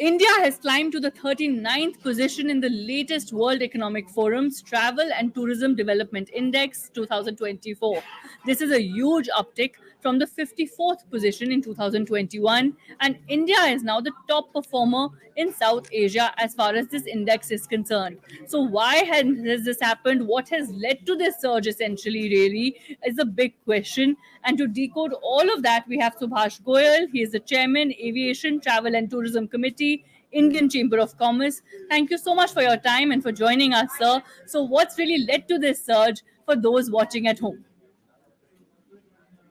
India has climbed to the 39th position in the latest World Economic Forum's Travel and Tourism Development Index 2024. This is a huge uptick from the 54th position in 2021, and India is now the top performer in South Asia as far as this index is concerned. So, why has this happened? What has led to this surge, essentially, really, is a big question. And to decode all of that, we have Subhash Goyal. He is the chairman, Aviation, Travel and Tourism Committee, Indian Chamber of Commerce. Thank you so much for your time and for joining us, sir. So, what's really led to this surge for those watching at home?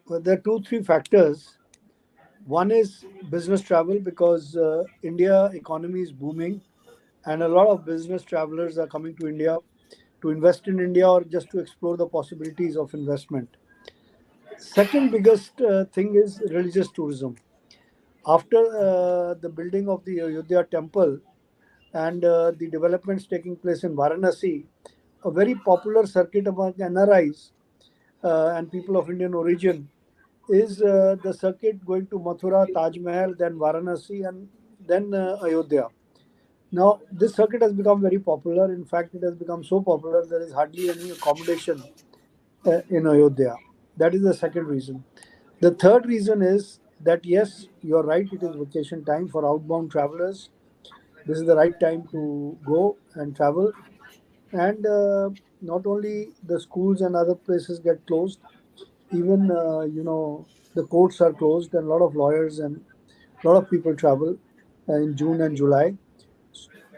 Well, there are two, three factors. One is business travel because India economy is booming and a lot of business travelers are coming to India to invest in India or just to explore the possibilities of investment. Second biggest thing is religious tourism. After the building of the Ayodhya temple and the developments taking place in Varanasi, a very popular circuit among NRIs and people of Indian origin is the circuit going to Mathura, Taj Mahal, then Varanasi, and then Ayodhya. Now, this circuit has become very popular. In fact, it has become so popular there is hardly any accommodation in Ayodhya. That is the second reason. The third reason is that yes, you're right, it is vacation time for outbound travelers. This is the right time to go and travel. And not only the schools and other places get closed, even the courts are closed and a lot of lawyers and a lot of people travel in June and July.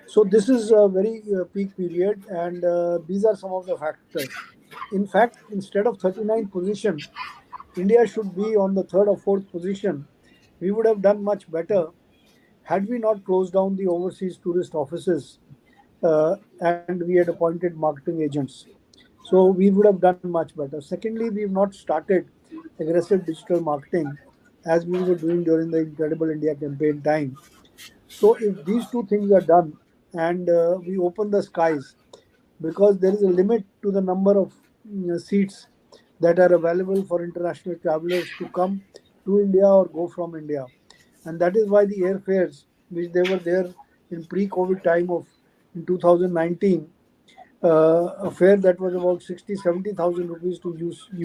So this is a very peak period, and these are some of the factors. In fact, instead of 39th position, India should be on the third or fourth position. We would have done much better had we not closed down the overseas tourist offices and we had appointed marketing agents. So we would have done much better. Secondly, we've not started aggressive digital marketing as we were doing during the Incredible India campaign time. So if these two things are done and we open the skies, because there is a limit to the number of seats that are available for international travelers to come to India or go from India. And that is why the airfares, which they were there in pre-COVID time of in 2019, a fare that was about 60,000-70,000 rupees to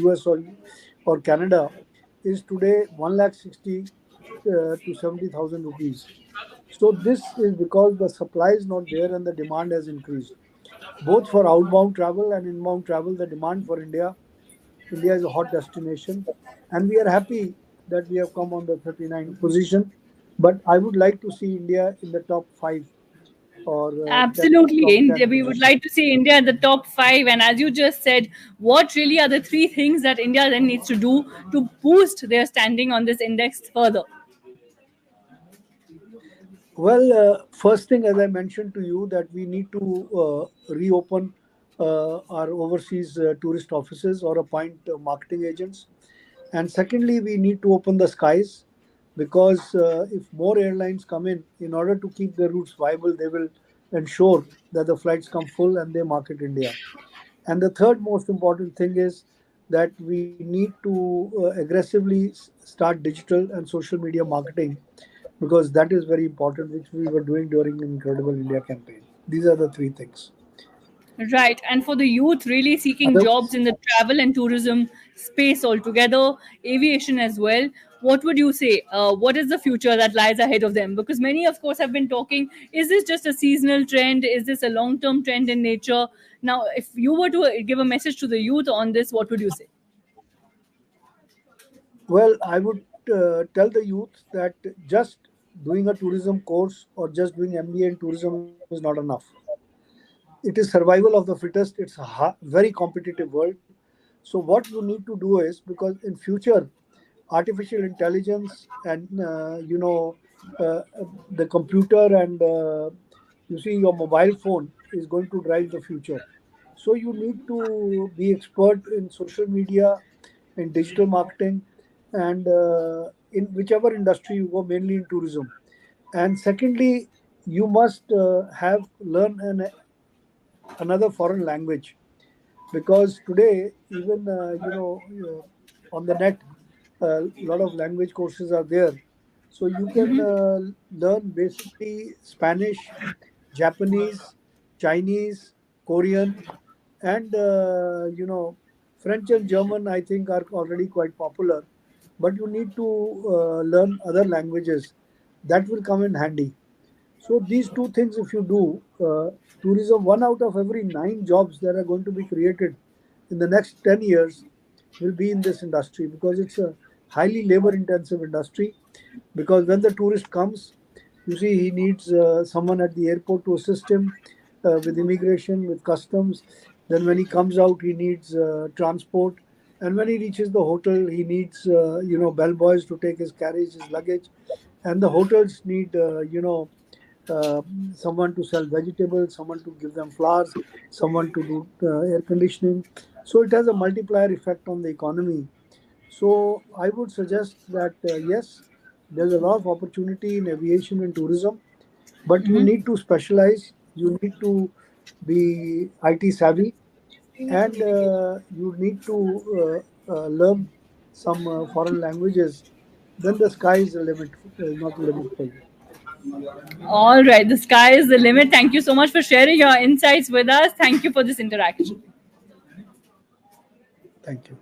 US or Canada is today 1,60,000 to 70,000 rupees. So this is because the supply is not there and the demand has increased. Both for outbound travel and inbound travel, the demand for India is a hot destination, and we are happy that we have come on the 39th position. But I would like to see India in the top five or Absolutely. top 10 We would position. like to see India in the top five. And as you just said, what really are the three things that India then needs to do to boost their standing on this index further? Well, first thing, as I mentioned to you, that we need to reopen our overseas tourist offices or appoint marketing agents. And secondly, we need to open the skies because if more airlines come in order to keep their routes viable, they will ensure that the flights come full and they market India. And the third most important thing is that we need to aggressively start digital and social media marketing because that is very important, which we were doing during the Incredible India campaign. These are the three things. Right. And for the youth really seeking Other, jobs in the travel and tourism space altogether, aviation as well, what would you say? What is the future that lies ahead of them? Because many, of course, have been talking, is this just a seasonal trend? Is this a long term trend in nature? Now, if you were to give a message to the youth on this, what would you say? well, I would tell the youth that just doing a tourism course or just doing MBA in tourism is not enough. It is survival of the fittest. It's a very competitive world. So what you need to do is, because in future artificial intelligence and the computer and you see your mobile phone is going to drive the future. So you need to be expert in social media, in digital marketing, and in whichever industry you go, mainly in tourism. And secondly, you must have learn another foreign language, because today even on the net a lot of language courses are there, So you can learn basically Spanish, Japanese, Chinese, Korean, and French and German. I think are already quite popular, but you need to learn other languages. That will come in handy. So these two things, if you do, tourism, 1 out of every 9 jobs that are going to be created in the next 10 years will be in this industry, because it's a highly labor intensive industry. Because when the tourist comes, you see, he needs someone at the airport to assist him with immigration, with customs. Then when he comes out, he needs transport. And when he reaches the hotel, he needs bellboys to take his carriage, his luggage. And the hotels need uh, someone to sell vegetables, someone to give them flowers, someone to do air conditioning. So it has a multiplier effect on the economy. So I would suggest that yes, there's a lot of opportunity in aviation and tourism, but you need to specialize. You need to be IT savvy, and you need to learn some foreign languages. Then the sky is the limit, not the limit for you. All right, the sky is the limit. Thank you so much for sharing your insights with us. Thank you for this interaction. Thank you.